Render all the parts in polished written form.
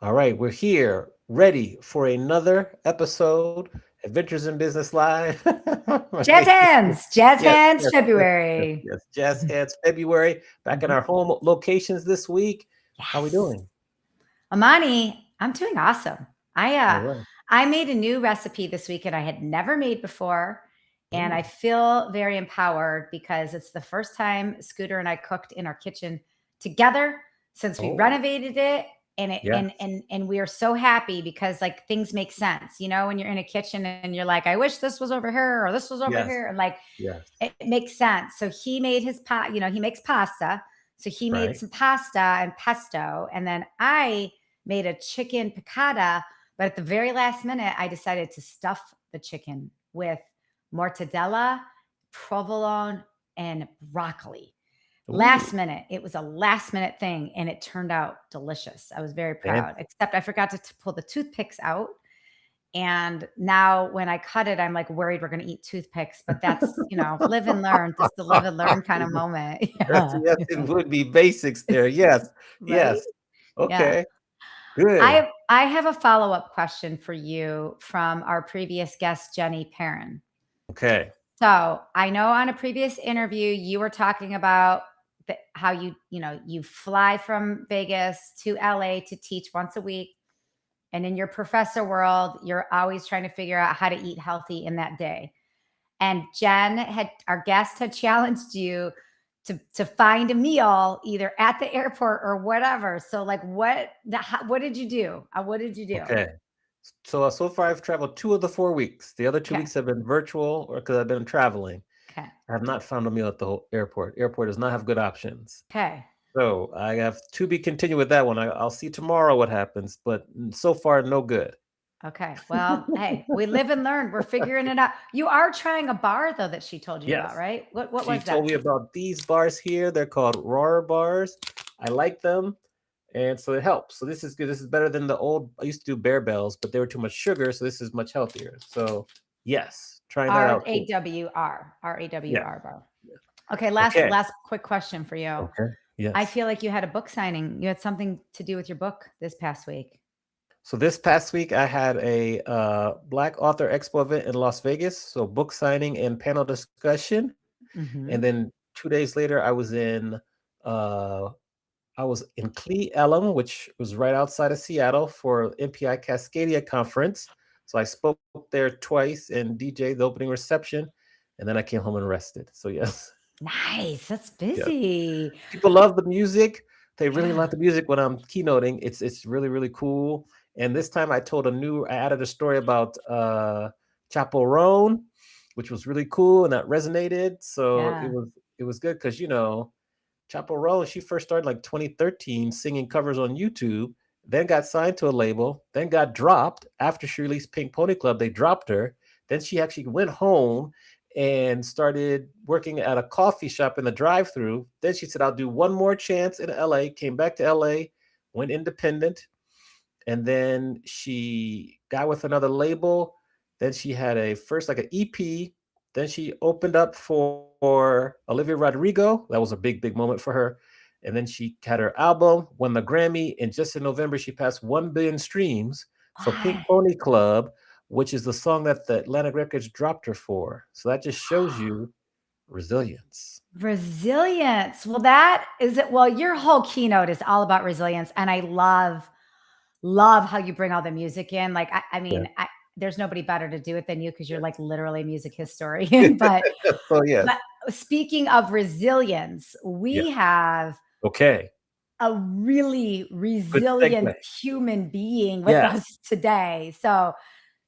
All right, we're here, ready for another episode, Adventures in Business Live. Jazz Yes, hands, yes, yes, yes, February. yes. Jazz Heads February, back in Mhm. our home locations this week. How we Yes. doing? Amani, I'm doing awesome. I All uh right. I made a new recipe this week and I had never made before. And I Mm. feel very empowered because it's the first time Scooter and I cooked in our kitchen together since we Oh, renovated it. And it yes, and we are so happy because like things make sense, when you're in a kitchen and you're like, I wish this was over here or this was over yes, here. And like yes. it makes sense. So he made his pot, he makes pasta. So he made Right. some pasta and pesto. And then I made a chicken piccata. But at the very last minute, I decided to stuff the chicken with mortadella, provolone, and broccoli. Last Ooh, minute. It was a last minute thing and it turned out delicious. I was very fancy. proud, except I forgot to pull the toothpicks out. And now when I cut it, I'm like worried we're going to eat toothpicks, but that's, live and learn, just the live and learn kind of moment. Yes, Yeah. yes, it would be basics there. Yes, Right? yes. Yeah. Okay, good. I have a follow-up question for you from our previous guest, Jenny Perrin. Okay. So I know on a previous interview you were talking about how you fly from Vegas to LA to teach once a week. And in your professor world, you're always trying to figure out how to eat healthy in that day. And our guest had challenged you to find a meal either at the airport or whatever. So like what did you do? What did you do? Okay. So far I've traveled 2 of the 4 weeks. The other 2 Okay. weeks have been virtual or because I've been traveling. Okay. I have not found a meal at the whole airport. Airport does not have good options. Okay. So I have to be continued with that one. I'll see tomorrow what happens, but so far no good. Okay. Well, hey, we live and learn. We're figuring it out. You are trying a bar though that she told you about, Yes. right? What She was told that? me about these bars here. They're called Roar bars. I like them. And so it helps. So this is good. This is better than the old. I used to do Bear Bells, but they were too much sugar. So this is much healthier. So yes, trying that out too. Yeah. RAWR bar. Okay, Okay. last quick question for you. Okay. I Yes. feel like you had a book signing. You had something to do with your book this past week. So this past week I had a Black Author Expo event in Las Vegas. So book signing and panel discussion. And Hmm. then 2 days later uh, I was in Cle Elum, which was right outside of Seattle for MPI Cascadia conference. So I spoke there twice and DJ the opening reception, and then I came home and rested. So yes, Nice. That's yes. busy. People love the music. They really Yeah. like the music when I'm keynoting. It's really really cool. And this time I added a story about Chaperone, which was really cool and that resonated. So Yeah. it was good because Chaperone, she first started like 2013 singing covers on YouTube, then got signed to a label, then got dropped after she released Pink Pony Club. They dropped her. Then she actually went home and started working at a coffee shop in the drive-through. Then she said, "I'll do one more chance in LA." Came back to LA, went independent, and then she got with another label. Then she had a first like an EP. Then she opened up for Olivia Rodrigo. That was a big moment for her. And then she had her album, won the Grammy, and just in November she passed 1 billion streams for Pink What? Pony Club, which is the song that the Atlantic Records dropped her for. So that just shows you resilience. Resilience. Well, that is it. Well, your whole keynote is all about resilience. And I love how you bring all the music in. Like, I Yeah. mean, there's nobody better to do it than you because you're like literally a music historian. So yes. But speaking of resilience, Yeah. we have Okay. a really Good resilient segue. human being with Yes. us today. So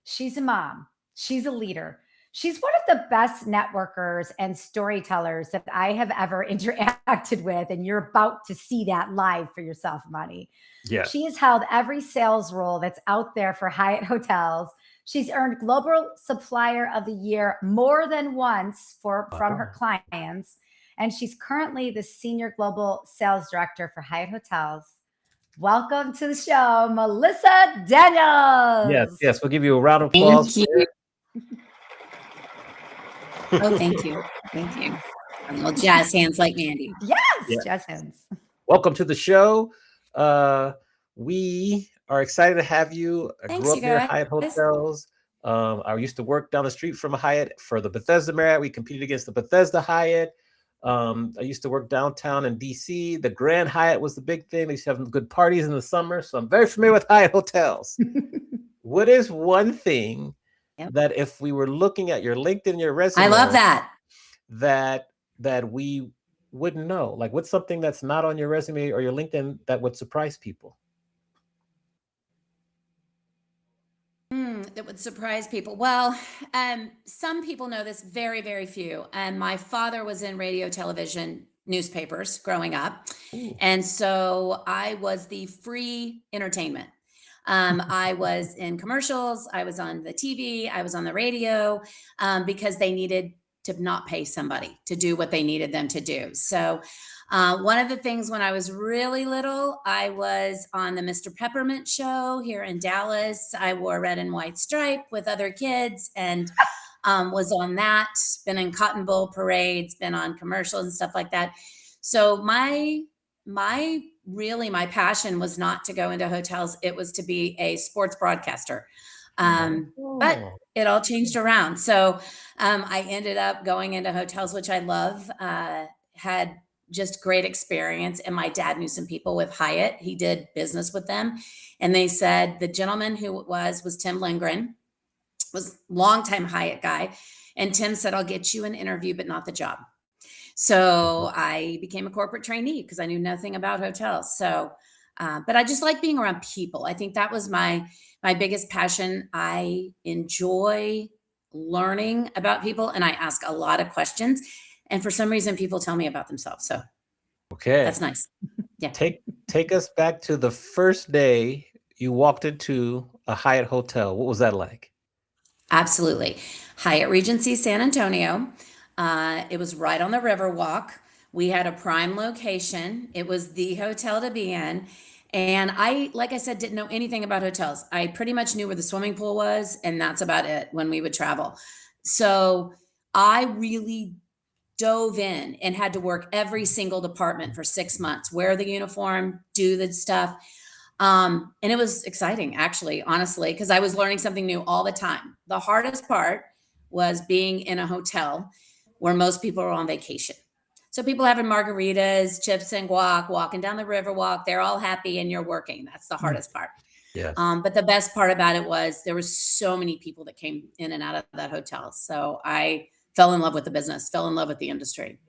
she's a mom, she's a leader. She's one of the best networkers and storytellers that I have ever interacted with. And you're about to see that live for yourself, Money. Yeah. She has held every sales role that's out there for Hyatt Hotels. She's earned Global Supplier of the Year more than once from her Wow. clients. And she's currently the Senior Global Sales Director for Hyatt Hotels. Welcome to the show, Melissa Yes. Daniels. Yes. We'll give you a round of applause Thank for you. Oh, thank you. Thank you. Well, jazz hands like Mandy. Yes, Yeah. jazz hands. Welcome to the show. We are excited to have you. I Thanks, grew you up near guys. Hyatt Hotels. I used to work down the street from a Hyatt for the Bethesda Marriott. We competed against the Bethesda Hyatt. I used to work downtown in DC. The Grand Hyatt was the big thing. They used to have good parties in the summer. So I'm very familiar with Hyatt Hotels. What is one thing Yep. that if we were looking at your LinkedIn, your resume, I love that. that we wouldn't know? Like, what's something that's not on your resume or your LinkedIn that would surprise people? That would surprise people. Well, some people know this, very, very few. And my father was in radio, television, newspapers growing up. Ooh. And so I was the free entertainment. I was in commercials, I was on the TV, I was on the radio, because they needed to not pay somebody to do what they needed them to do. So one of the things when I was really little, I was on the Mr. Peppermint show here in Dallas. I wore red and white stripe with other kids and was on that, been in Cotton Bowl parades, been on commercials and stuff like that. So my passion was not to go into hotels. It was to be a sports broadcaster. But Oh. it all changed around. So I ended up going into hotels, which I love, had just great experience. And my dad knew some people with Hyatt. He did business with them. And they said the gentleman who it was Tim Lindgren, was longtime Hyatt guy. And Tim said, "I'll get you an interview, but not the job." So I became a corporate trainee because I knew nothing about hotels. So, but I just like being around people. I think that was my biggest passion. I enjoy learning about people, and I ask a lot of questions. And for some reason, people tell me about themselves. So Okay. that's nice. Yeah. Take us back to the first day you walked into a Hyatt hotel. What was that like? Absolutely. Hyatt Regency San Antonio. It was right on the Riverwalk. We had a prime location. It was the hotel to be in. And I, like I said, didn't know anything about hotels. I pretty much knew where the swimming pool was, and that's about it when we would travel. So I really dove in and had to work every single department for 6 months, wear the uniform, do the stuff. And it was exciting, actually, honestly, because I was learning something new all the time. The hardest part was being in a hotel where most people are on vacation. So people having margaritas, chips and guac, walking down the river walk, they're all happy and you're working. That's the hardest part. Yes. But the best part about it was there was so many people that came in and out of that hotel. So I fell in love with the business, fell in love with the industry.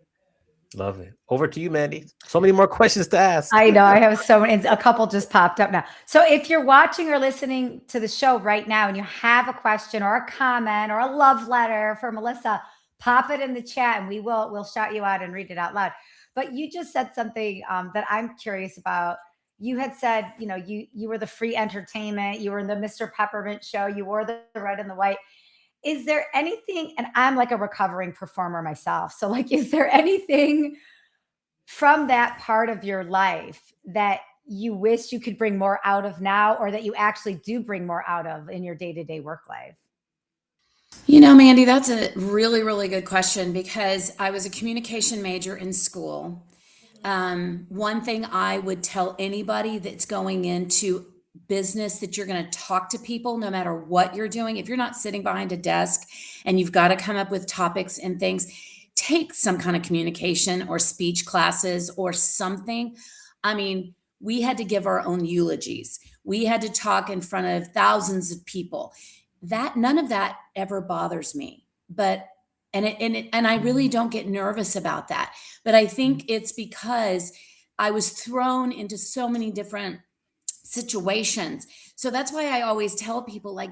Love it. Over to you, Mandy. So many more questions to ask. I know. I have so many. A couple just popped up now. So if you're watching or listening to the show right now and you have a question or a comment or a love letter for Melissa, pop it in the chat and we'll shout you out and read it out loud. But you just said something that I'm curious about. You had said, you were the free entertainment. You were in the Mr. Peppermint show. You wore the red and the white. is there anything, and I'm like a recovering performer myself. So like, is there anything from that part of your life that you wish you could bring more out of now, or that you actually do bring more out of in your day-to-day work life? You know, Mandy, that's a really, really good question because I was a communication major in school. One thing I would tell anybody that's going into business that you're going to talk to people no matter what you're doing. If you're not sitting behind a desk and you've got to come up with topics and things, take some kind of communication or speech classes or something. I mean, we had to give our own eulogies. We had to talk in front of thousands of people. That none of that ever bothers me. But and I really don't get nervous about that. But I think it's because I was thrown into so many different situations. So that's why I always tell people, like,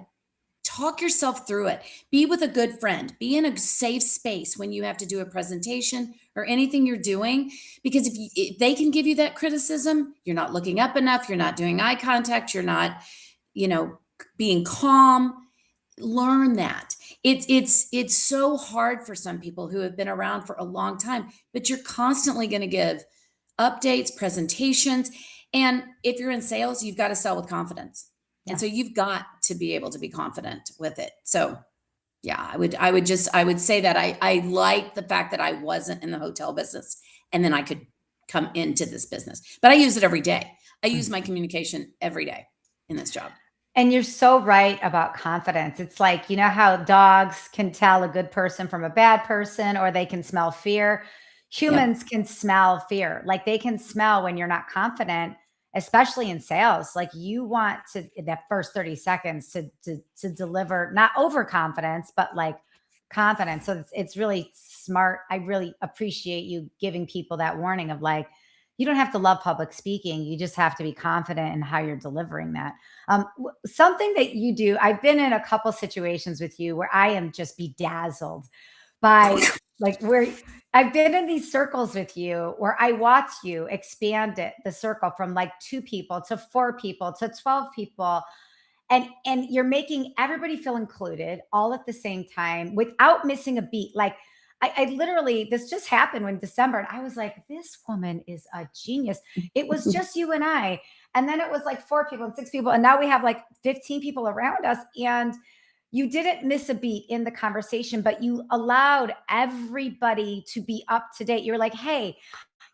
talk yourself through it. Be with a good friend. Be in a safe space when you have to do a presentation or anything you're doing, because if they can give you that criticism, you're not looking up enough, you're not doing eye contact, you're not, you know, being calm. Learn that. It's so hard for some people who have been around for a long time, but you're constantly going to give updates, presentations, and if you're in sales, you've got to sell with confidence. And so Yes. you've got to be able to be confident with it. So yeah, I would say that I like the fact that I wasn't in the hotel business and then I could come into this business. But I use it every day. I use my communication every day in this job. And you're so right about confidence. It's like, you know how dogs can tell a good person from a bad person, or they can smell fear? Yep. Humans can smell fear. Like they can smell when you're not confident, especially in sales. Like you want to, in that first 30 seconds, to deliver not overconfidence, but like confidence. So it's really smart. I really appreciate you giving people that warning of like, you don't have to love public speaking. You just have to be confident in how you're delivering that. Something that you do, I've been in a couple situations with you where I am just bedazzled by, like, where I've been in these circles with you where I watch you expand the circle from like 2 people to 4 people to 12 people. And you're making everybody feel included all at the same time without missing a beat. Like I literally, this just happened in December, and I was like, this woman is a genius. It was just you and I. And then it was like 4 people and 6 people. And now we have like 15 people around us. And you didn't miss a beat in the conversation, but you allowed everybody to be up to date. You're like, hey,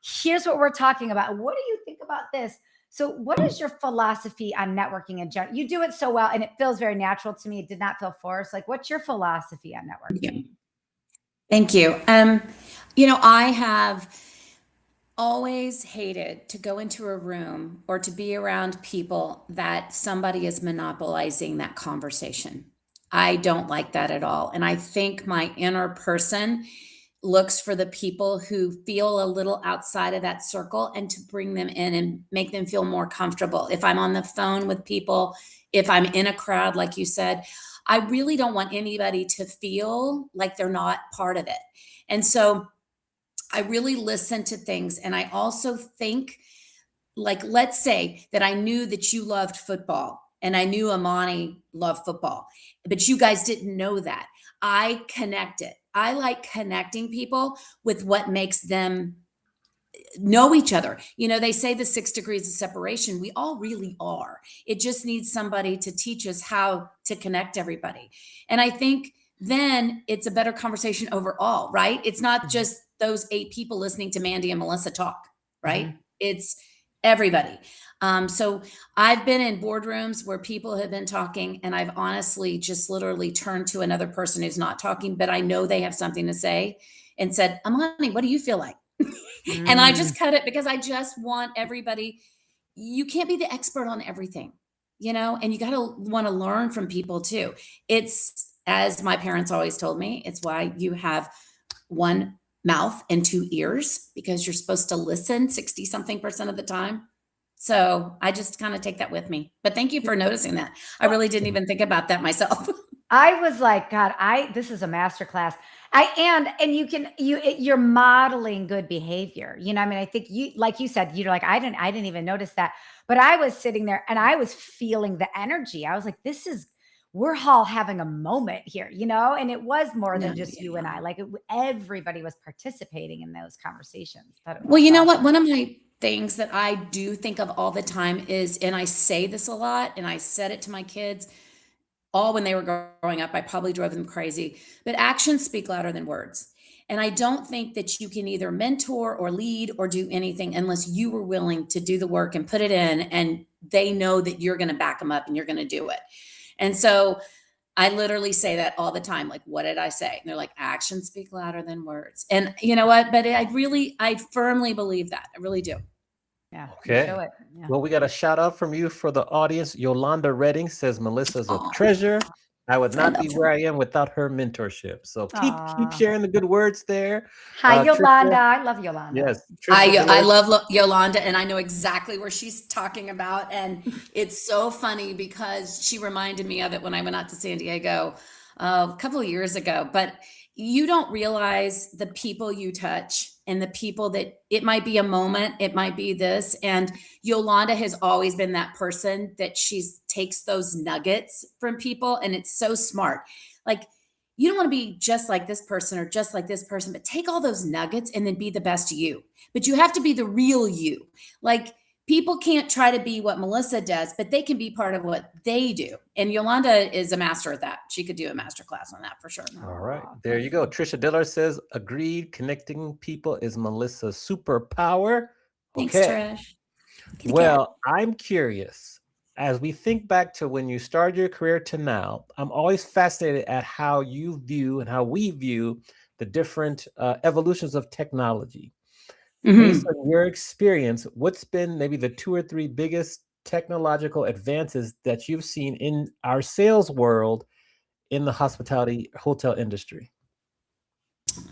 here's what we're talking about. What do you think about this? So, what is your philosophy on networking in general? You do it so well, and it feels very natural to me. It did not feel forced. Like, what's your philosophy on Yeah. networking? Thank you. I have always hated to go into a room or to be around people that somebody is monopolizing that conversation. I don't like that at all. And I think my inner person looks for the people who feel a little outside of that circle and to bring them in and make them feel more comfortable. If I'm on the phone with people, if I'm in a crowd, like you said, I really don't want anybody to feel like they're not part of it. And so I really listen to things. And I also think, like, let's say that I knew that you loved football and I knew Amani loved football, but you guys didn't know that. I connect it. I like connecting people with what makes them know each other. You know, they say the 6 degrees of separation. We all really are. It just needs somebody to teach us how to connect everybody. And I think then it's a better conversation overall, right? It's not Mhm. just those 8 people listening to Mandy and Melissa talk, right? Mhm. It's everybody. So I've been in boardrooms where people have been talking, and I've honestly just literally turned to another person who's not talking, but I know they have something to say and said, Amani, what do you feel like? And I Mm. just cut it because I just want everybody. You can't be the expert on everything, and you got to want to learn from people too. It's, as my parents always told me, it's why you have one mouth and 2 ears, because you're supposed to listen 60 something percent of the time. So I just kind of take that with me. But thank you for noticing that. I Well, really didn't even think about that myself. I was like, God, this is a master class. And you're modeling good behavior. You know, I mean, I think you, like you said, you're like, I didn't even notice that. But I was sitting there and I was feeling the energy. I was like, this is we're all having a moment here, and it was more No, than just you and I. Like everybody was participating in those conversations. But it Well, was you know what? awesome. One of my things that I do think of all the time is, and I say this a lot, and I said it to my kids all when they were growing up. I probably drove them crazy, but actions speak louder than words. And I don't think that you can either mentor or lead or do anything unless you were willing to do the work and put it in, and they know that you're going to back them up and you're going to do it. And so I literally say that all the time. Like, what did I say? And they're like, actions speak louder than words. And you know what? But I firmly believe that. I really do. Yeah. You Okay. show it. Yeah. Well, we got a shout out from you for the audience. Yolanda Redding says Melissa's a Aw, treasure. I would I not be love where her. I am without her mentorship. So keep Aw. sharing the good words there. Hi, Yolanda. Trisha, I love Yolanda. yes, Trisha I Diller. love Yolanda, and I know exactly where she's talking about. And it's so funny because she reminded me of it when I went out to San Diego a couple of years ago. But you don't realize the people you touch and the people that it might be a moment, it might be this. And Yolanda has always been that person that takes those nuggets from people, and it's so smart. Like, you don't want to be just like this person or just like this person, but take all those nuggets and then be the best you. But you have to be the real you. Like, people can't try to be what Melissa does, but they can be part of what they do. And Yolanda is a master at that. She could do a master class on that for sure. All right, Aw, there you thank go. Trisha Diller says, agreed. Connecting people is Melissa's superpower. Thanks, Okay. Trish. Kitty cat. Well, I'm curious. As we think back to when you started your career to now, I'm always fascinated at how you view and how we view the different evolutions of technology. Based Mhm. on your experience, what's been maybe the 2 or 3 biggest technological advances that you've seen in our sales world in the hospitality hotel industry?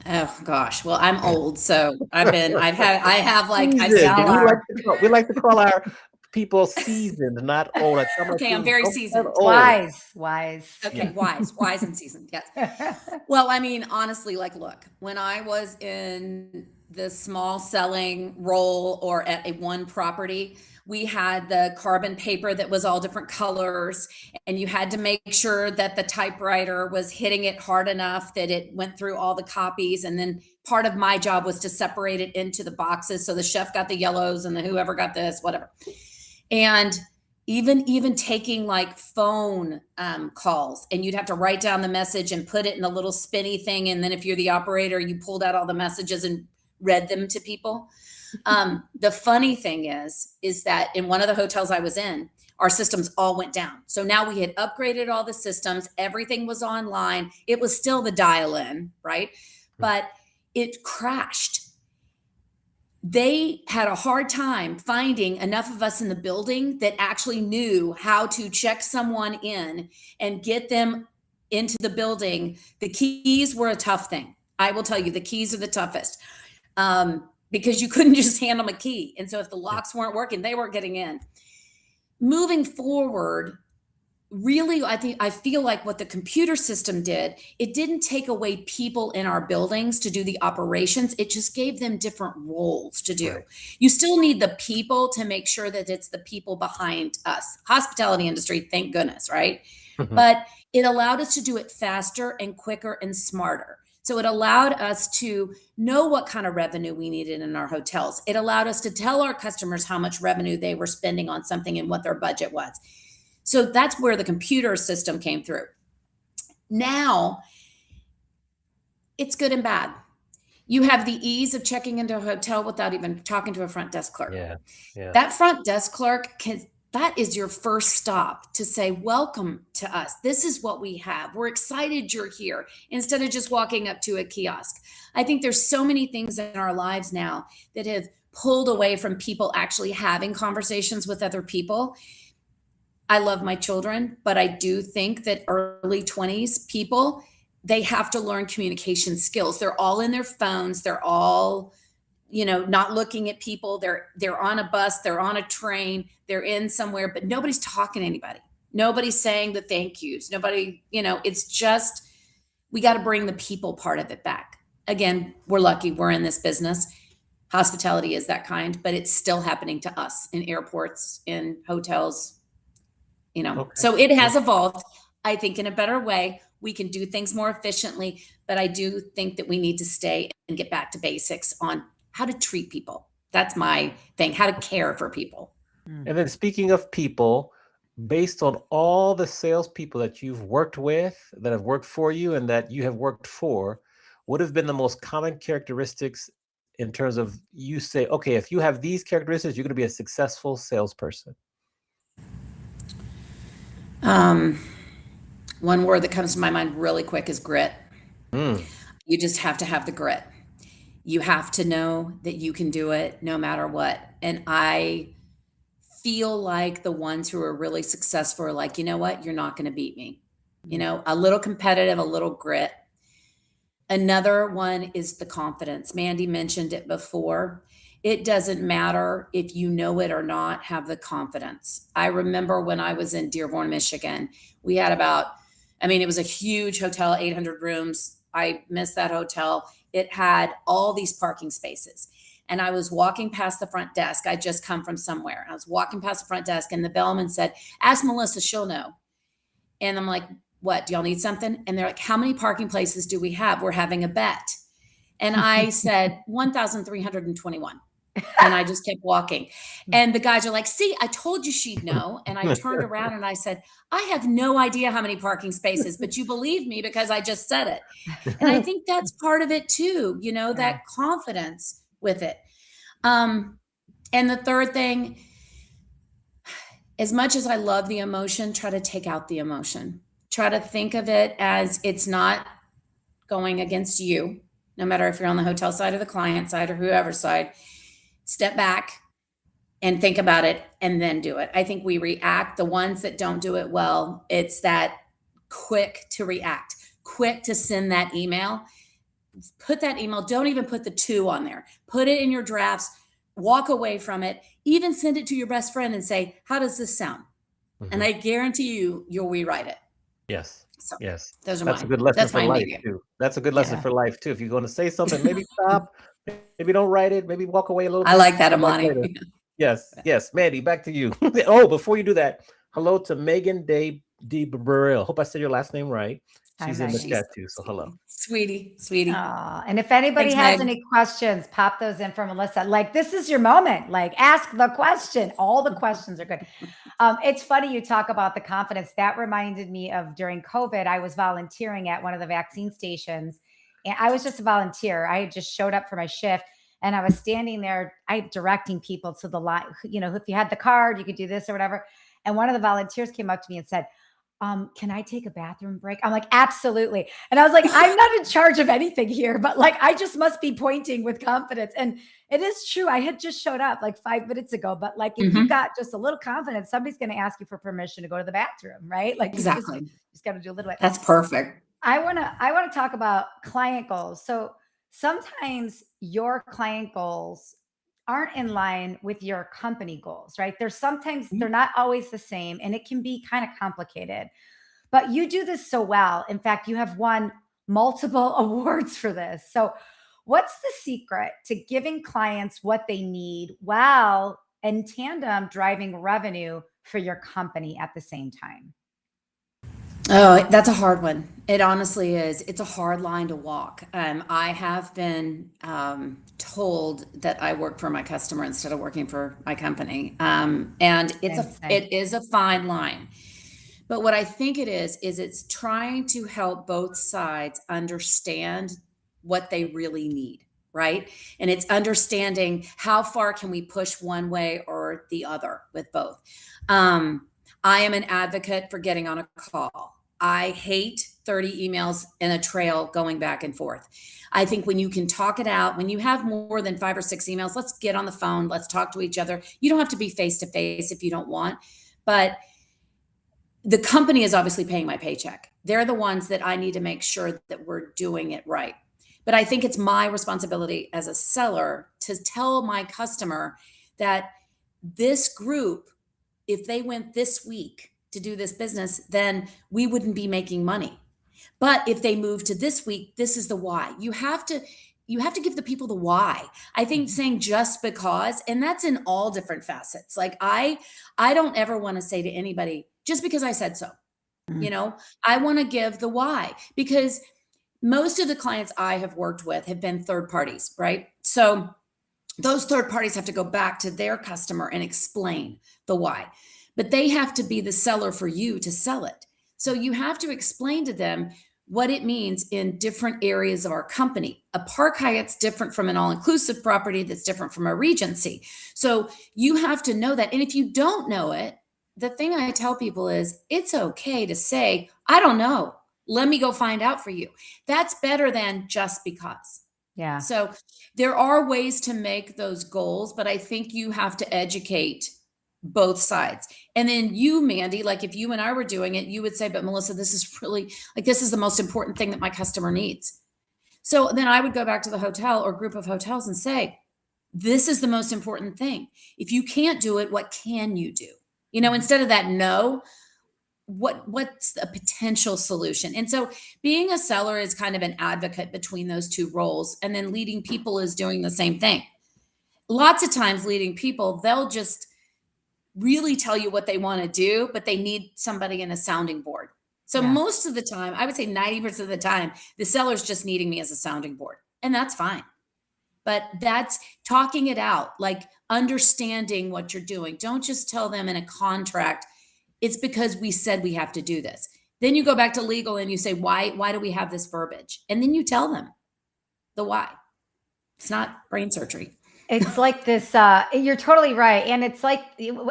Oh gosh. Well, I'm old, so I have like I've Seasoned. seen y'all it We all. like are. we like to call our people seasoned, not old. I tell my Okay, I'm students, very don't sound seasoned. old. Wise. Okay, Yeah. wise and seasoned. Yes. Well, I mean, honestly, like, look, when I was in the small selling role or at a one property, we had the carbon paper that was all different colors, and you had to make sure that the typewriter was hitting it hard enough that it went through all the copies. And then part of my job was to separate it into the boxes. So the chef got the yellows and the whoever got this, whatever. And even taking like phone calls, and you'd have to write down the message and put it in a little spinny thing, and then if you're the operator, you pulled out all the messages and read them to people. The funny thing is that in one of the hotels I was in, our systems all went down. So now we had upgraded all the systems, everything was online. It was still the dial in, right? But it crashed. They had a hard time finding enough of us in the building that actually knew how to check someone in and get them into the building. The keys were a tough thing. I will tell you, the keys are the toughest, because you couldn't just hand them a key. And so if the locks weren't working, they weren't getting in. Moving forward, really, I feel like what the computer system did, it didn't take away people in our buildings to do the operations. It just gave them different roles to do. Right. You still need the people to make sure that it's the people behind us. Hospitality industry, thank goodness, right? But it allowed us to do it faster and quicker and smarter. So it allowed us to know what kind of revenue we needed in our hotels. It allowed us to tell our customers how much revenue they were spending on something and what their budget was. So that's where the computer system came through. Now, it's good and bad. You have the ease of checking into a hotel without even talking to a front desk clerk. Yeah. Yeah. That front desk clerk that is your first stop to say, welcome to us. This is what we have. We're excited you're here, instead of just walking up to a kiosk. I think there's so many things in our lives now that have pulled away from people actually having conversations with other people. I love my children, but I do think that early 20s people, they have to learn communication skills. They're all in their phones. They're all, not looking at people. They're on a bus, they're on a train, they're in somewhere, but nobody's talking to anybody. Nobody's saying the thank yous. Nobody, it's just, we got to bring the people part of it back. Again, we're lucky we're in this business. Hospitality is that kind, but it's still happening to us in airports, in hotels. Okay. So it has evolved. I think in a better way, we can do things more efficiently, but I do think that we need to stay and get back to basics on how to treat people. That's my thing, how to care for people. And then speaking of people, based on all the salespeople that you've worked with, that have worked for you, and that you have worked for, what have been the most common characteristics in terms of you say, okay, if you have these characteristics, you're going to be a successful salesperson? One word that comes to my mind really quick is grit. Mm. You just have to have the grit. You have to know that you can do it no matter what. And I feel like the ones who are really successful are like, you know what? You're not going to beat me. You know, a little competitive, a little grit. Another one is the confidence. Mandy mentioned it before. It doesn't matter if you know it or not, have the confidence. I remember when I was in Dearborn, Michigan, we had it was a huge hotel, 800 rooms. I missed that hotel. It had all these parking spaces. And I was walking past the front desk. I'd just come from somewhere. I was walking past the front desk and the bellman said, ask Melissa, she'll know. And I'm like, what, do y'all need something? And they're like, how many parking places do we have? We're having a bet. And I said, 1,321. And I just kept walking. And the guys are like, see, I told you she'd know. And I turned around and I said, I have no idea how many parking spaces, but you believe me because I just said it. And I think that's part of it too, you know, that confidence with it. And the third thing, as much as I love the emotion, try to take out the emotion. Try to think of it as it's not going against you, no matter if you're on the hotel side or the client side or whoever side. Step back and think about it and then do it. I think we react. The ones that don't do it well, it's that quick to react, quick to send that email. Put that email, don't even put the to on there. Put it in your drafts, walk away from it, even send it to your best friend and say, how does this sound? Mm-hmm. And I guarantee you'll rewrite it. Yes. So yes. those are That's mine. a good lesson That's for my life immediate. too. That's a good lesson for life too. If you're going to say something, maybe stop, maybe don't write it, maybe walk away a little bit. I like that, come back Amani. later. Yes. Mandy, back to you. Oh, before you do that, hello to Megan De Burrell. Hope I said your last name right. She's in the chat too, so hello. Sweetie. And if anybody Thanks, has Meg. any questions, pop those in for Melissa. Like, this is your moment. Like, ask the question. All the questions are good. It's funny you talk about the confidence. That reminded me of during COVID, I was volunteering at one of the vaccine stations. And I was just a volunteer. I had just showed up for my shift and I was standing there, directing people to the line. You know, if you had the card, you could do this or whatever. And one of the volunteers came up to me and said, can I take a bathroom break? I'm like, absolutely. And I was like, I'm not in charge of anything here, but like, I just must be pointing with confidence. And it is true. I had just showed up like 5 minutes ago, but like, if you got just a little confidence, somebody's going to ask you for permission to go to the bathroom, right? Like, Exactly. you just got to do a little bit. That's perfect. I want to talk about client goals. So sometimes your client goals aren't in line with your company goals, right? Sometimes they're not always the same and it can be kind of complicated, but you do this so well. In fact, you have won multiple awards for this. So what's the secret to giving clients what they need while in tandem driving revenue for your company at the same time? Oh, that's a hard one. It honestly is. It's a hard line to walk. I have been told that I work for my customer instead of working for my company, and it is a fine line. But what I think it is it's trying to help both sides understand what they really need, right? And it's understanding how far can we push one way or the other with both. I am an advocate for getting on a call. I hate 30 emails in a trail going back and forth. I think when you can talk it out, when you have more than 5 or 6 emails, let's get on the phone, let's talk to each other. You don't have to be face to face if you don't want, but the company is obviously paying my paycheck. They're the ones that I need to make sure that we're doing it right. But I think it's my responsibility as a seller to tell my customer that this group, if they went this week to do this business, then we wouldn't be making money. But if they move to this week, this is the why. You have to give the people the why. I think saying just because, and that's in all different facets. Like I don't ever want to say to anybody, just because I said so. You know, I want to give the why, because most of the clients I have worked with have been third parties, right? So those third parties have to go back to their customer and explain the why, but they have to be the seller for you to sell it. So you have to explain to them what it means in different areas of our company. A Park Hyatt's different from an all-inclusive property that's different from a Regency. So you have to know that. And if you don't know it, the thing I tell people is it's okay to say, I don't know. Let me go find out for you. That's better than just because. Yeah. So there are ways to make those goals, but I think you have to educate both sides. And then you, Mandy, like if you and I were doing it, you would say, but Melissa, this is really like, this is the most important thing that my customer needs. So then I would go back to the hotel or group of hotels and say, this is the most important thing. If you can't do it, what can you do? You know, instead of that, no, what's a potential solution? And so being a seller is kind of an advocate between those two roles. And then leading people is doing the same thing. Lots of times leading people, they'll just really tell you what they want to do, but they need somebody in a sounding board. So most of the time, I would say 90% of the time, the seller's just needing me as a sounding board, and that's fine. But that's talking it out, like understanding what you're doing. Don't just tell them in a contract, it's because we said we have to do this. Then you go back to legal and you say, why do we have this verbiage? And then you tell them the why. It's not brain surgery. It's like this, you're totally right. And it's like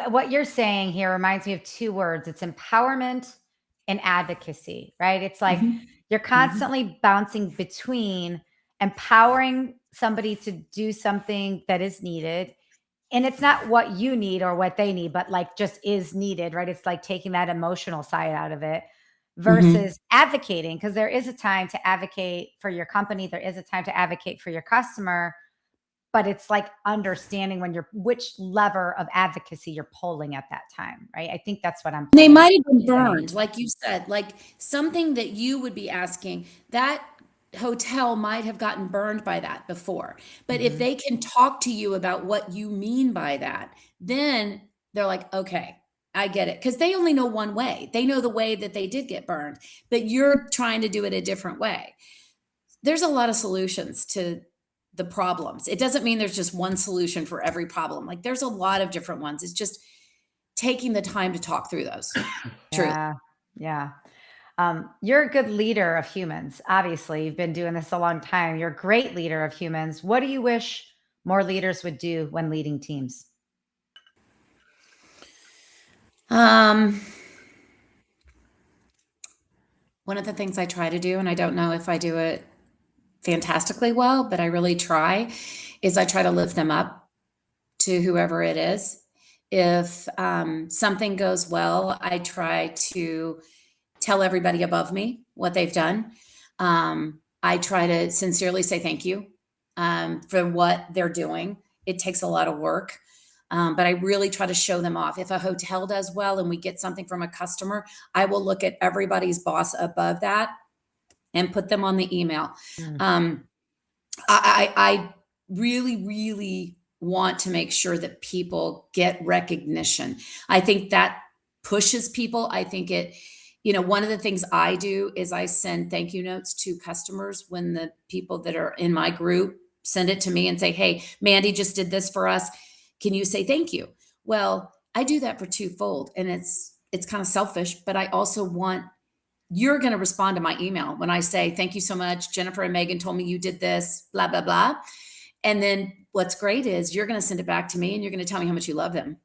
what you're saying here reminds me of two words. It's empowerment and advocacy, right? It's like you're constantly bouncing between empowering somebody to do something that is needed. And it's not what you need or what they need, but like just is needed, right? It's like taking that emotional side out of it versus advocating, because there is a time to advocate for your company. There is a time to advocate for your customer. But it's like understanding when which lever of advocacy you're pulling at that time, right? I think that's what I'm. They might have been burned, like you said, like something that you would be asking, that hotel might have gotten burned by that before. But if they can talk to you about what you mean by that, then they're like, okay, I get it. Because they only know one way. They know the way that they did get burned, but you're trying to do it a different way. There's a lot of solutions to the problems. It doesn't mean there's just one solution for every problem. Like there's a lot of different ones. It's just taking the time to talk through those. True. Yeah. You're a good leader of humans. Obviously, you've been doing this a long time. You're a great leader of humans. What do you wish more leaders would do when leading teams? One of the things I try to do, and I don't know if I do it fantastically well, but I really try, is I try to lift them up to whoever it is. If something goes well, I try to tell everybody above me what they've done. I try to sincerely say thank you for what they're doing. It takes a lot of work, but I really try to show them off. If a hotel does well and we get something from a customer, I will look at everybody's boss above that and put them on the email. I really, really want to make sure that people get recognition. I think that pushes people. I think it, one of the things I do is I send thank you notes to customers when the people that are in my group send it to me and say, hey, Mandy just did this for us. Can you say thank you? Well, I do that for twofold, and it's kind of selfish, but I also want you're going to respond to my email when I say, thank you so much. Jennifer and Megan told me you did this, blah, blah, blah. And then what's great is you're going to send it back to me and you're going to tell me how much you love them,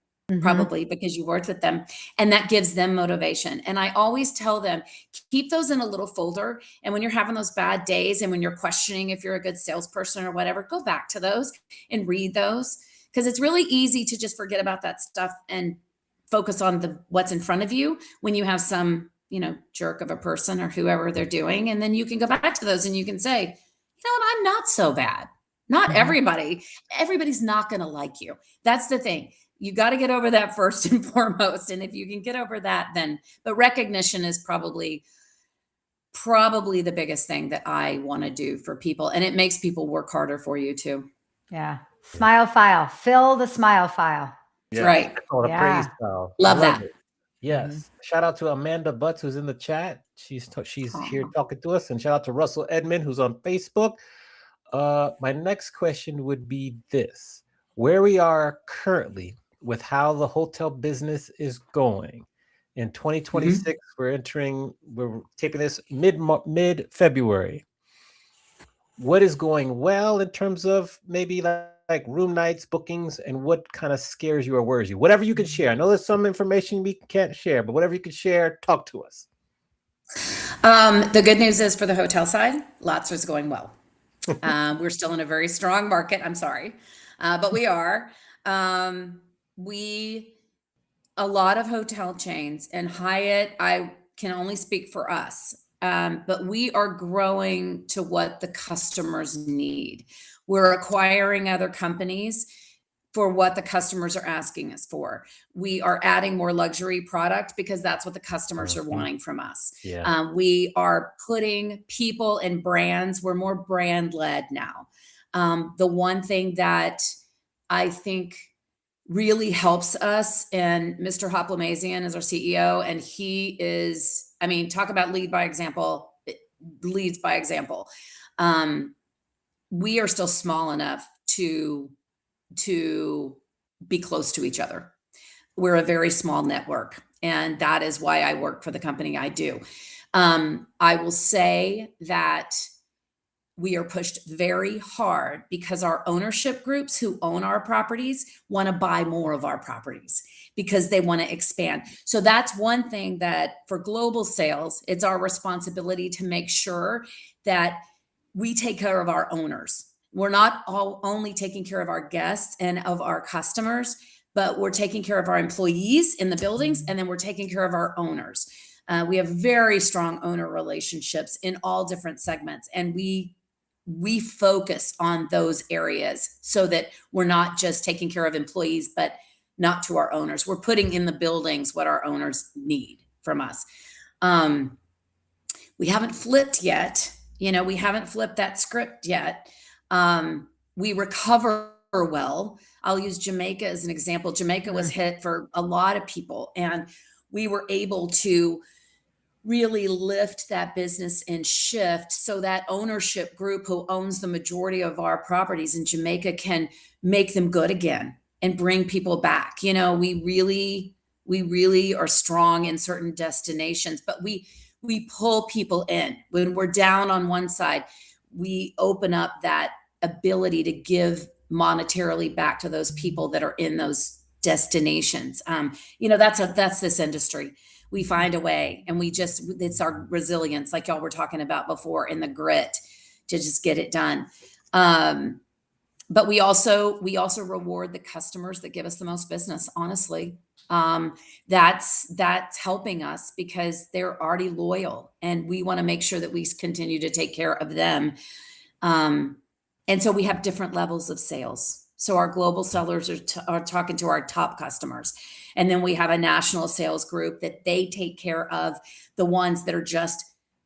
probably because you worked with them. And that gives them motivation. And I always tell them, keep those in a little folder. And when you're having those bad days and when you're questioning if you're a good salesperson or whatever, go back to those and read those. Because it's really easy to just forget about that stuff and focus on what's in front of you when you have some jerk of a person or whoever they're doing. And then you can go back to those and you can say, you know what, I'm not so bad. Not everybody's not going to like you. That's the thing. You got to get over that first and foremost. And if you can get over that, but recognition is probably the biggest thing that I want to do for people. And it makes people work harder for you too. Yeah. Smile file, fill the smile file. Yeah. Right. Praise file. Love that. Yes. Shout out to Amanda Butts, who's in the chat. She's here Aw. talking to us, and shout out to Russell Edmond, who's on Facebook. My next question would be this: where we are currently with how the hotel business is going in 2026. We're taping this mid February. What is going well in terms of maybe like room nights, bookings, and what kind of scares you or worries you? Whatever you can share. I know there's some information we can't share, but whatever you can share, talk to us. The good news is for the hotel side, lots is going well. We're still in a very strong market. I'm sorry, but we are. A lot of hotel chains and Hyatt, I can only speak for us, but we are growing to what the customers need. We're acquiring other companies for what the customers are asking us for. We are adding more luxury product because that's what the customers are wanting from us. Yeah. We are putting people and brands. We're more brand led now. The one thing that I think really helps us, and Mr. Hoplamazian is our CEO, and he is, I mean, talk about leads by example. We are still small enough to be close to each other. We're a very small network, and that is why I work for the company I do. I will say that we are pushed very hard because our ownership groups who own our properties want to buy more of our properties because they want to expand. So that's one thing that for global sales, it's our responsibility to make sure that we take care of our owners. We're not only taking care of our guests and of our customers, but we're taking care of our employees in the buildings, and then we're taking care of our owners. We have very strong owner relationships in all different segments, and we focus on those areas so that we're not just taking care of employees, but not to our owners. We're putting in the buildings what our owners need from us. We haven't flipped yet. We haven't flipped that script yet. We recover well. I'll use Jamaica as an example. Jamaica was hit for a lot of people, and we were able to really lift that business and shift so that ownership group who owns the majority of our properties in Jamaica can make them good again and bring people back. We really are strong in certain destinations, but we pull people in. When we're down on one side, we open up that ability to give monetarily back to those people that are in those destinations. That's this industry. We find a way, and it's our resilience, like y'all were talking about before, and the grit to just get it done. But we also reward the customers that give us the most business, honestly. That's helping us because they're already loyal, and we want to make sure that we continue to take care of them. And so we have different levels of sales. So our global sellers are talking to our top customers. And then we have a national sales group that they take care of the ones that are just,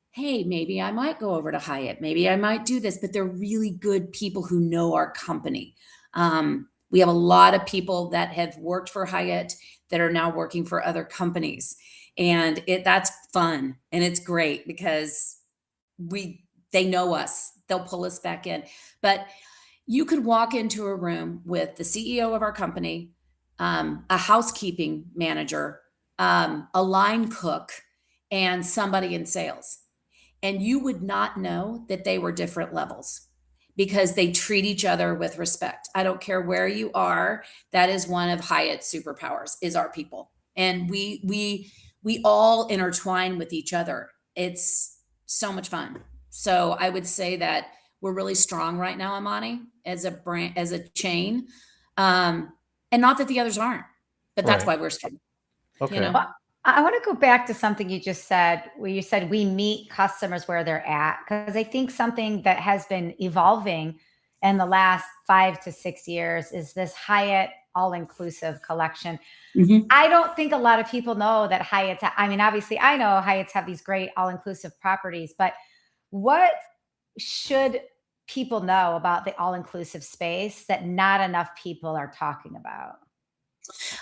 hey, maybe I might go over to Hyatt. Maybe I might do this, but they're really good people who know our company. We have a lot of people that have worked for Hyatt that are now working for other companies. And that's fun. And it's great because they know us. They'll pull us back in. But you could walk into a room with the CEO of our company, a housekeeping manager, a line cook, and somebody in sales. And you would not know that they were different levels because they treat each other with respect. I don't care where you are. That is one of Hyatt's superpowers, is our people. And we all intertwine with each other. It's so much fun. So I would say that we're really strong right now, Amani, as a brand, as a chain. And not that the others aren't, but that's why we're strong. Okay. Well, I want to go back to something you just said, where you said we meet customers where they're at. Because I think something that has been evolving in the last 5 to 6 years is this Hyatt all-inclusive collection. I don't think a lot of people know that Hyatt's, obviously I know Hyatt's have these great all-inclusive properties, but what should people know about the all-inclusive space that not enough people are talking about?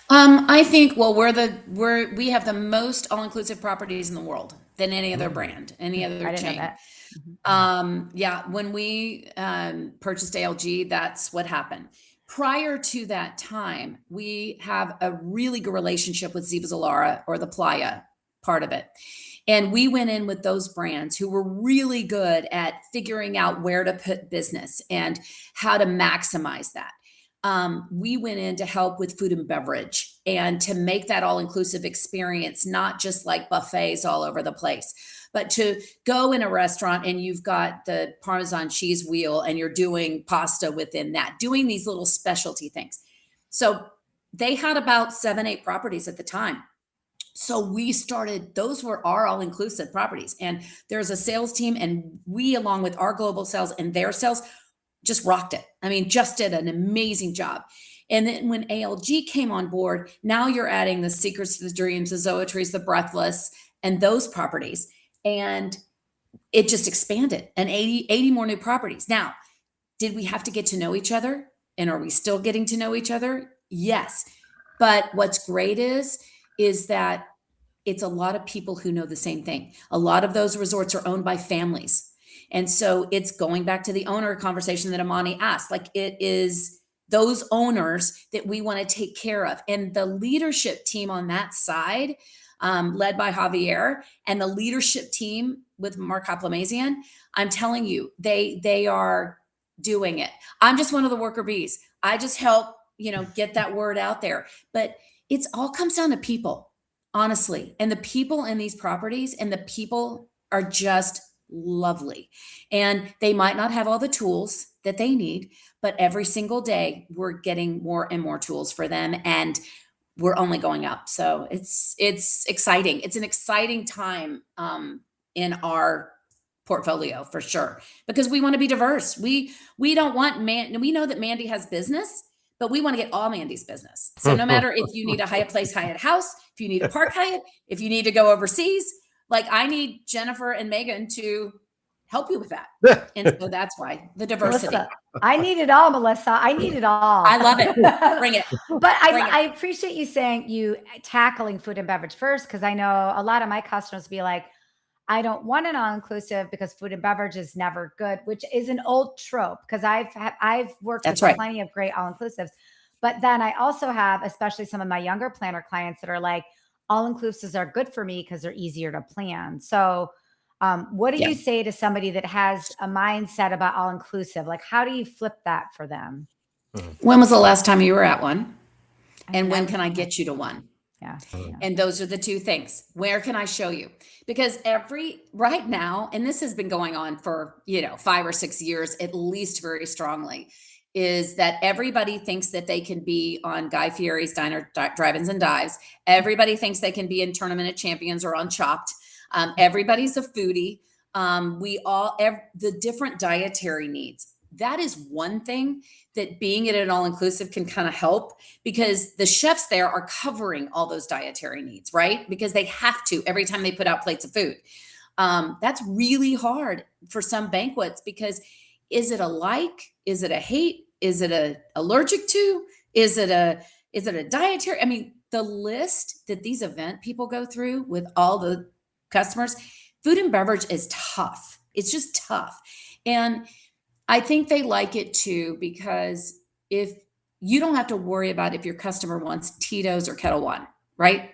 I think, well, we have the most all-inclusive properties in the world than any other brand, any other I didn't know chain. that. Mhm. Yeah, when we purchased ALG, that's what happened. Prior to that time, we have a really good relationship with Ziva Zalara, or the Playa part of it. And we went in with those brands who were really good at figuring out where to put business and how to maximize that. We went in to help with food and beverage and to make that all inclusive experience, not just like buffets all over the place, but to go in a restaurant and you've got the Parmesan cheese wheel and you're doing pasta within that, doing these little specialty things. So they had about 7, 8 properties at the time. So we started, those were our all inclusive properties. And there's a sales team, and we, along with our global sales and their sales, just rocked it. I mean, just did an amazing job. And then when ALG came on board, now you're adding the Secrets to the Dreams, the Zoetries, the Breathless, and those properties. And it just expanded, and 80 more new properties. Now, did we have to get to know each other? And are we still getting to know each other? Yes. But what's great is that it's a lot of people who know the same thing. A lot of those resorts are owned by families. And so it's going back to the owner conversation that Amani asked. Like, it is those owners that we want to take care of. And the leadership team on that side, led by Javier, and the leadership team with Mark Hoplamazian, I'm telling you, they are doing it. I'm just one of the worker bees. I just help, get that word out there. But it's all comes down to people, honestly. And the people in these properties, and the people are just lovely. And they might not have all the tools that they need, but every single day we're getting more and more tools for them, and we're only going up. So it's exciting. It's an exciting time in our portfolio for sure, because we want to be diverse. We don't want we know that Mandy has business, but we want to get all Mandy's business. So no matter if you need a Hyatt Place, Hyatt House, if you need a Park Hyatt, if you need to go overseas, like I need Jennifer and Megan to help you with that. And so that's why the diversity. Melissa, I need it all, Melissa. I need it all. I love it. Bring it. But I appreciate you saying you tackling food and beverage first, because I know a lot of my customers be like, I don't want an all-inclusive because food and beverage is never good, which is an old trope, because I've worked with plenty of great all-inclusives. But then I also have, especially some of my younger planner clients, that are like, all-inclusives are good for me because they're easier to plan. So what do you say to somebody that has a mindset about all-inclusive? Like, how do you flip that for them? When was the last time you were at one? And when can I get you to one? Yeah. And those are the two things. Where can I show you? Because right now, and this has been going on for, 5 or 6 years, at least, very strongly, is that everybody thinks that they can be on Guy Fieri's Diner, Drive-Ins and Dives. Everybody thinks they can be in Tournament of Champions or on Chopped. Everybody's a foodie. The different dietary needs. That is one thing that being at an all-inclusive can kind of help, because the chefs there are covering all those dietary needs, right? Because they have to every time they put out plates of food. That's really hard for some banquets, because is it a like? Is it a hate? Is it a allergic to? Is it a dietary? I mean, the list that these event people go through with all the customers, food and beverage is tough. It's just tough. And I think they like it too, because if you don't have to worry about if your customer wants Tito's or Kettle One, right?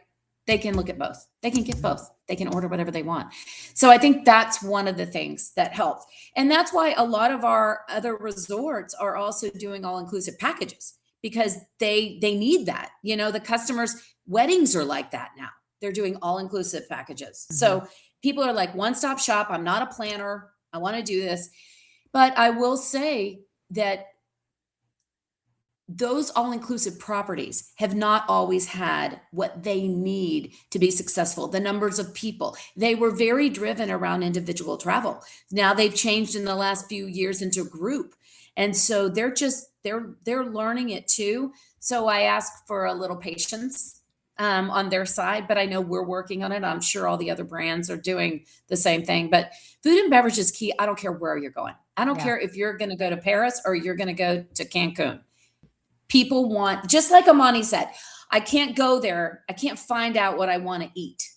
They can look at both. They can get both. They can order whatever they want. So I think that's one of the things that helps. And that's why a lot of our other resorts are also doing all-inclusive packages, because they need that. The customers' weddings are like that now. They're doing all-inclusive packages. Mm-hmm. So people are like, one-stop shop. I'm not a planner. I want to do this. But I will say that those all-inclusive properties have not always had what they need to be successful. The numbers of people, they were very driven around individual travel. Now they've changed in the last few years into group. And so they're learning it too. So I ask for a little patience on their side, but I know we're working on it. I'm sure all the other brands are doing the same thing, but food and beverage is key. I don't care where you're going. I don't care if you're going to go to Paris or you're going to go to Cancun. People want, just like Amani said, I can't go there. I can't find out what I want to eat.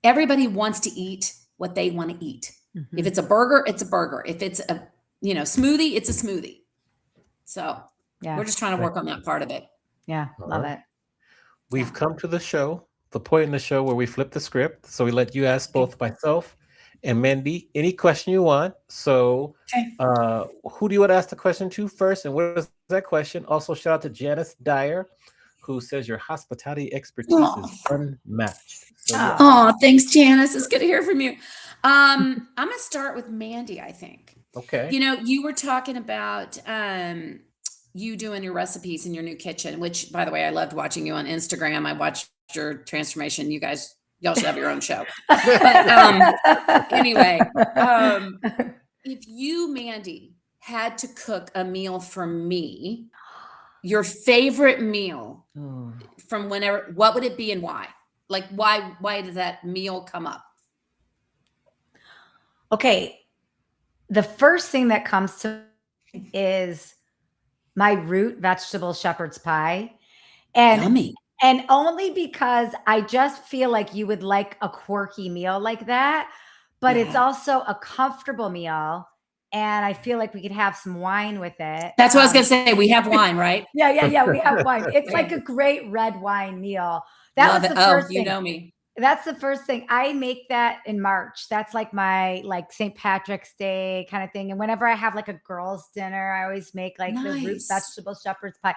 Everybody wants to eat what they want to eat. If it's a burger, it's a burger. If it's a, smoothie, it's a smoothie. So we're just trying to work on that part of it. Yeah. Love it. We've come to the point in the show where we flip the script. So we let you ask both myself and Mandy any question you want. So who do you want to ask the question to first? And what is that question? Also, shout out to Janice Dyer, who says your hospitality expertise is unmatched. So, thanks, Janice. It's good to hear from you. I'm going to start with Mandy, I think. Okay. You were talking about you doing your recipes in your new kitchen, which, by the way, I loved watching you on Instagram. I watched your transformation. Y'all should have your own show. But anyway, if you, Mandy, had to cook a meal for me, your favorite meal from whenever, what would it be and why? Like, why does that meal come up? Okay. The first thing that comes to me is my root vegetable shepherd's pie. And Yummy. And only because I just feel like you would like a quirky meal like that, but it's also a comfortable meal. And I feel like we could have some wine with it. That's what I was going to say. We have wine, right? Yeah. We have wine. It's like a great red wine meal. That Love was it. the first thing. You know me. That's the first thing. I make that in March. That's like my St. Patrick's Day kind of thing. And whenever I have like a girls' dinner, I always make like the root vegetable shepherd's pie.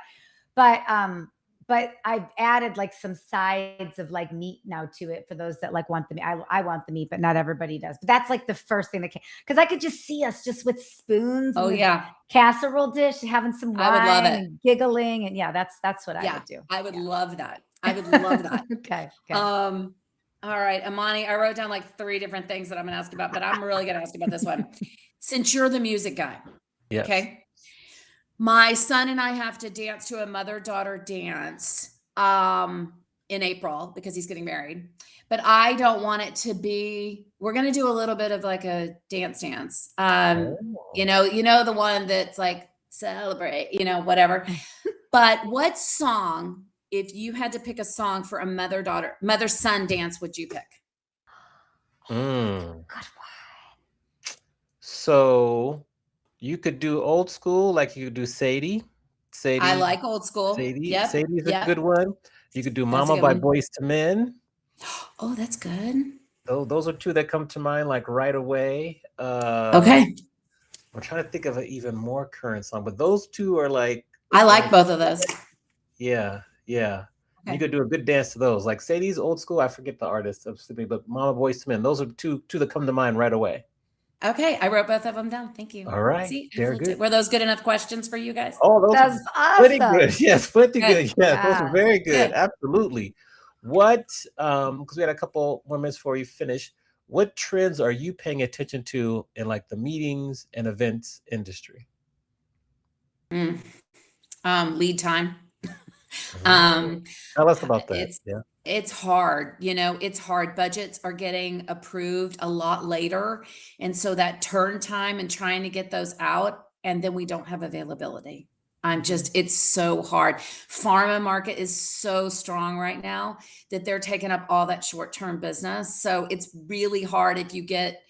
But I've added like some sides of like meat now to it for those that like want the meat. I want the meat, but not everybody does. But that's like the first thing that came, because I could just see us just with spoons. Oh, yeah. Casserole dish, having some wine. I would love it. And giggling. And that's what I would do. I would love that. I would love that. Okay. All right, Amani, I wrote down like 3 different things that I'm going to ask about, but I'm really going to ask about this one. Since you're the music guy. Yes. Okay. My son and I have to dance to a mother-daughter dance in April because he's getting married. But I don't want it to be, we're going to do a little bit of like a dance. You know, the one that's like celebrate, whatever. But what song, if you had to pick a song for a mother-son dance, would you pick? Good one. So you could do old school, like you could do Sadie. I like old school. Sadie's a good one. You could do Mama by Boyz II Men. Oh, that's good. Those are 2 that come to mind like right away. Okay. I'm trying to think of an even more current song, but those 2 are like. I like both of those. Yeah. Okay. You could do a good dance to those. Like Sadie's old school, I forget the artist, but Mama Boyz II Men. Those are two that come to mind right away. Okay, I wrote both of them down. Thank you. All right. See, very good. Were those good enough questions for you guys? Oh, those That's are pretty good. Yes, pretty good. Yes, Yeah. those are very good. Good. Absolutely. What, because we had a couple more minutes before you finish, what trends are you paying attention to in like the meetings and events industry? Lead time. Tell us about that. It's hard. It's hard. Budgets are getting approved a lot later. And so that turn time and trying to get those out, and then we don't have availability. It's so hard. Pharma market is so strong right now that they're taking up all that short-term business. So it's really hard if you get,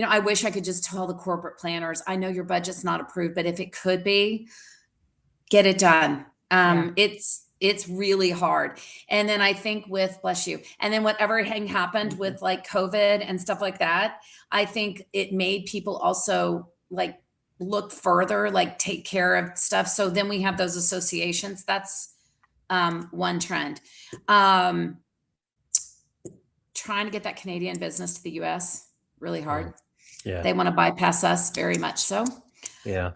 I wish I could just tell the corporate planners, I know your budget's not approved, but if it could be, get it done. It's really hard. And then I think bless you. And then whatever happened with like COVID and stuff like that, I think it made people also like look further, like take care of stuff. So then we have those associations. That's one trend. Trying to get that Canadian business to the US, really hard. Yeah. They want to bypass us very much so. Yeah.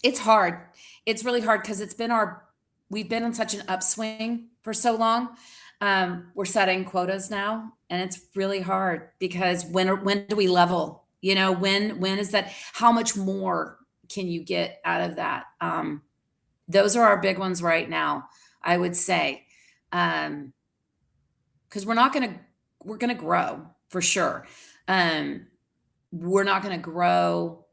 It's hard. It's really hard because we've been on such an upswing for so long. We're setting quotas now, and it's really hard because when do we level? When is that? How much more can you get out of that? Those are our big ones right now, I would say, because we're going to grow for sure. We're not going to grow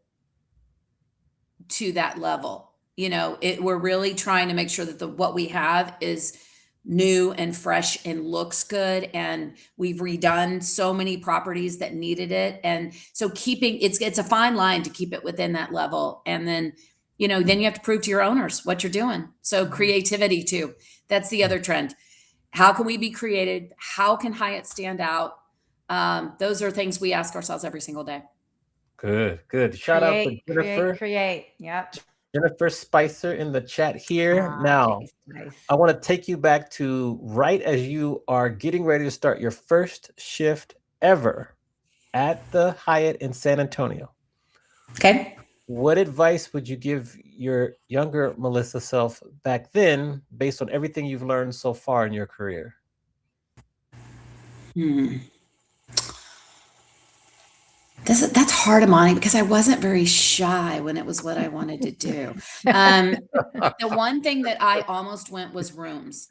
to that level. we're really trying to make sure that what we have is new and fresh and looks good. And we've redone so many properties that needed it. And so keeping it's a fine line to keep it within that level. And then, then you have to prove to your owners what you're doing. So creativity too. That's the other trend. How can we be creative? How can Hyatt stand out? Those are things we ask ourselves every single day. Good. Shout out to Jennifer. Create. Yep. Jennifer Spicer in the chat here. Now, Nice. I want to take you back to right as you are getting ready to start your first shift ever at the Hyatt in San Antonio. Okay. What advice would you give your younger Melissa self back then based on everything you've learned so far in your career? That's hard, Amani, because I wasn't very shy when it was what I wanted to do. The one thing that I almost went was rooms.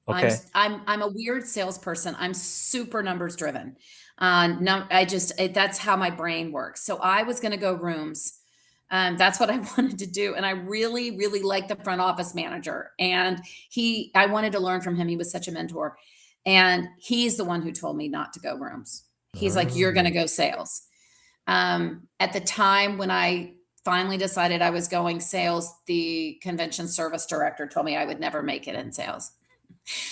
Okay. I'm a weird salesperson. I'm super numbers driven. No, that's how my brain works. So I was going to go rooms. That's what I wanted to do. And I really, really liked the front office manager. And I wanted to learn from him. He was such a mentor. And he's the one who told me not to go rooms. He's like, you're going to go sales. At the time when I finally decided I was going sales, the convention service director told me I would never make it in sales.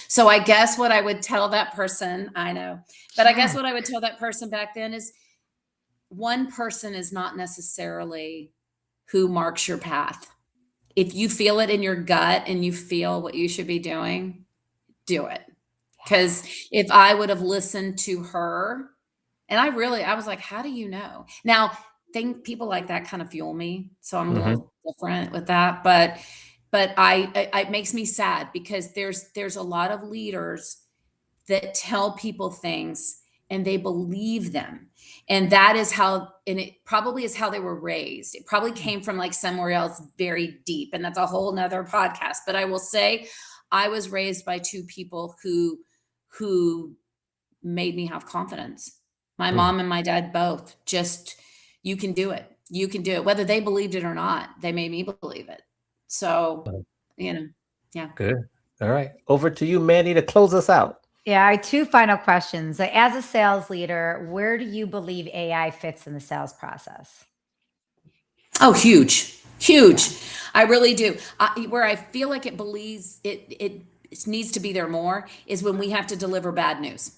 So I guess what I would tell that person, I know, but I guess what I would tell that person back then is one person is not necessarily who marks your path. If you feel it in your gut and you feel what you should be doing, do it. Because if I would have listened to her, and I was like, how do you know? Now, people like that kind of fuel me. So I'm a little different with that. But it makes me sad because there's a lot of leaders that tell people things and they believe them. And that is how, and it probably is how they were raised. It probably came from like somewhere else very deep. And that's a whole nother podcast. But I will say I was raised by two people who made me have confidence. My mom and my dad both you can do it. You can do it. Whether they believed it or not, they made me believe it. So, yeah. Good. All right. Over to you, Mandy, to close us out. Yeah, I have two final questions. As a sales leader, where do you believe AI fits in the sales process? Oh, huge. Yeah. I really do. Where I feel like it needs to be there more is when we have to deliver bad news.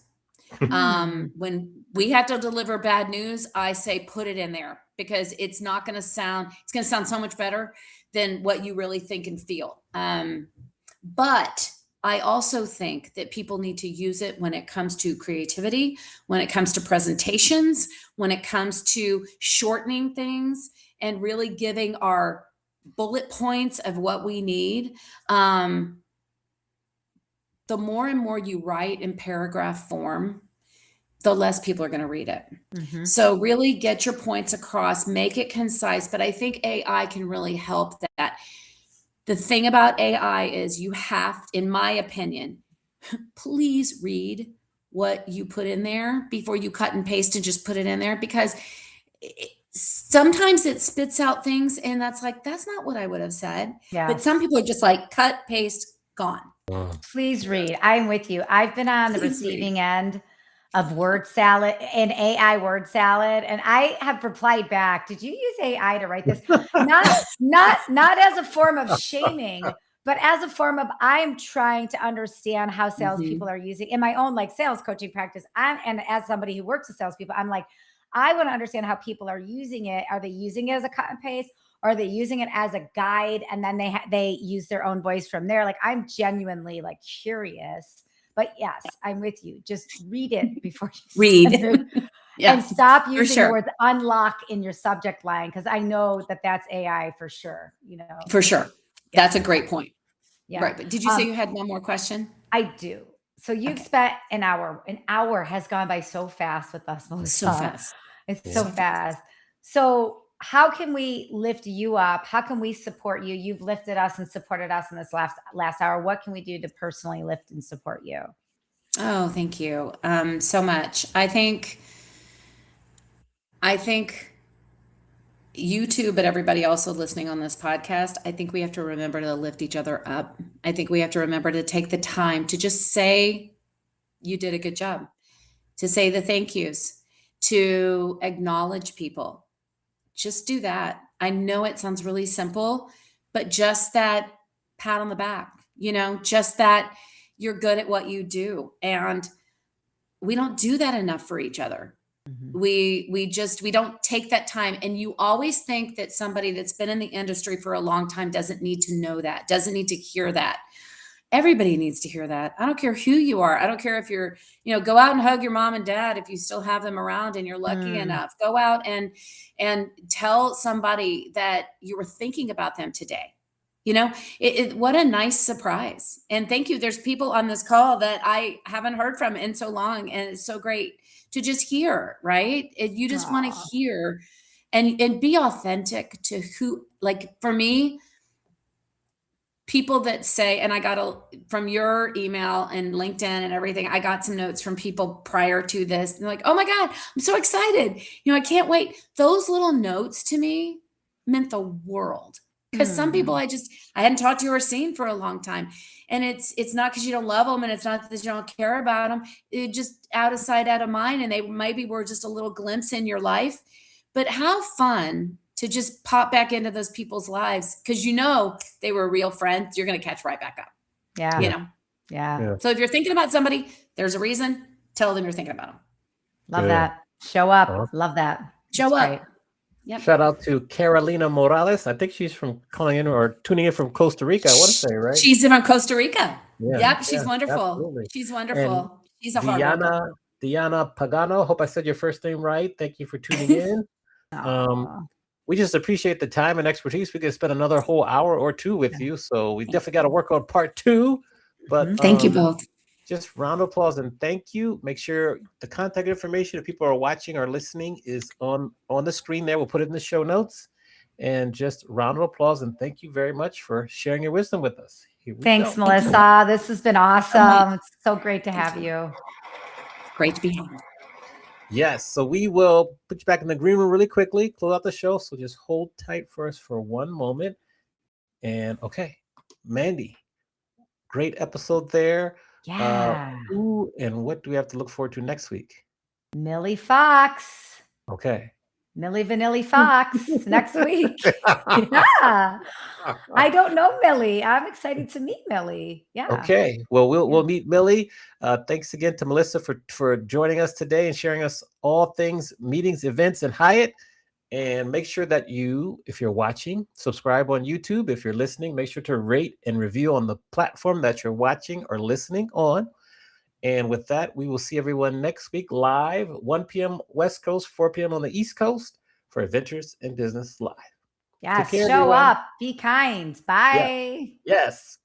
When we have to deliver bad news, I say put it in there because it's going to sound so much better than what you really think and feel. But I also think that people need to use it when it comes to creativity, when it comes to presentations, when it comes to shortening things and really giving our bullet points of what we need. The more and more you write in paragraph form, the less people are going to read it. So really get your points across, make it concise. But I think AI can really help that. The thing about AI is you have, in my opinion, please read what you put in there before you cut and paste and just put it in there, because sometimes it spits out things and that's not what I would have said. Yeah. But some people are just like cut, paste, gone. Please read. I'm with you. I've been on the receiving end of word salad and AI word salad. And I have replied back, did you use AI to write this? not as a form of shaming, but as a form of, I'm trying to understand how salespeople are using in my own like sales coaching practice. And as somebody who works with salespeople, I'm like, I want to understand how people are using it. Are they using it as a cut and paste? Or are they using it as a guide? And then they use their own voice from there. Like, I'm genuinely like curious. But yes, I'm with you. Just read it before you read. Yeah, and stop using the words unlock in your subject line, because I know that that's AI for sure. For sure. Yeah. That's a great point. Yeah. Right. But did you say you had one more question? I do. So you've spent an hour. An hour has gone by so fast with us, Melissa. So fast. It's so fast. So how can we lift you up? How can we support you? You've lifted us and supported us in this last hour. What can we do to personally lift and support you? Oh, thank you so much. I think you too, but everybody also listening on this podcast, I think we have to remember to lift each other up. I think we have to remember to take the time to just say, you did a good job, to say the thank yous, to acknowledge people. Just do that. I know it sounds really simple, but just that pat on the back, just that you're good at what you do. And we don't do that enough for each other. Mhm. We don't take that time. And you always think that somebody that's been in the industry for a long time doesn't need to know that, doesn't need to hear that. Everybody needs to hear that. I don't care who you are. I don't care if you're, go out and hug your mom and dad if you still have them around and you're lucky enough. Go out and tell somebody that you were thinking about them today. What a nice surprise. And thank you. There's people on this call that I haven't heard from in so long, and it's so great to just hear, right? You just want to Aw. hear and be authentic to who, like for me, people that say, and I got from your email and LinkedIn and everything, I got some notes from people prior to this. And they're like, oh my God, I'm so excited. I can't wait. Those little notes to me meant the world. Because some people I hadn't talked to or seen for a long time. And it's not because you don't love them, and it's not that you don't care about them. It just out of sight, out of mind. And they maybe were just a little glimpse in your life. But how fun to just pop back into those people's lives, because they were real friends. You're going to catch right back up. Yeah. Yeah. So if you're thinking about somebody, there's a reason. Tell them you're thinking about them. Love Good. that. Show up. Awesome. Love that. Show That's up. great. Yep. Shout out to Carolina Morales. I think she's calling in or tuning in from Costa Rica. I want to say, right? She's from Costa Rica. Yeah, Yep. She's yeah, wonderful. absolutely. She's wonderful. And She's a hard worker. Diana Pagano. Hope I said your first name right. Thank you for tuning in. Aw. We just appreciate the time and expertise. We could spend another whole hour or two with you. So we definitely got to work on part 2. But Thank you both. just round of applause and thank you. Make sure the contact information, if people are watching or listening, is on the screen there. We'll put it in the show notes. And just round of applause and thank you very much for sharing your wisdom with us. Here we Thanks, go. Melissa. This has been awesome. It's so great to have you. Great to be here. Yes, so we will put you back in the green room really quickly, close out the show. So just hold tight for us for one moment. And okay, Mandy, great episode there. Yeah. Who and what do we have to look forward to next week? Millie Fox. Okay. Millie Vanilli Fox next week. Yeah. I don't know Millie. I'm excited to meet Millie. Yeah. Okay. Well, we'll meet Millie. Thanks again to Melissa for joining us today and sharing us all things meetings, events, and Hyatt. And make sure that if you're watching, subscribe on YouTube. If you're listening, make sure to rate and review on the platform that you're watching or listening on. And with that, we will see everyone next week live, 1 p.m. West Coast, 4 p.m. on the East Coast for Adventures in Business Live. Yes. Take care, Show everyone. up. Be kind. Bye. Yes.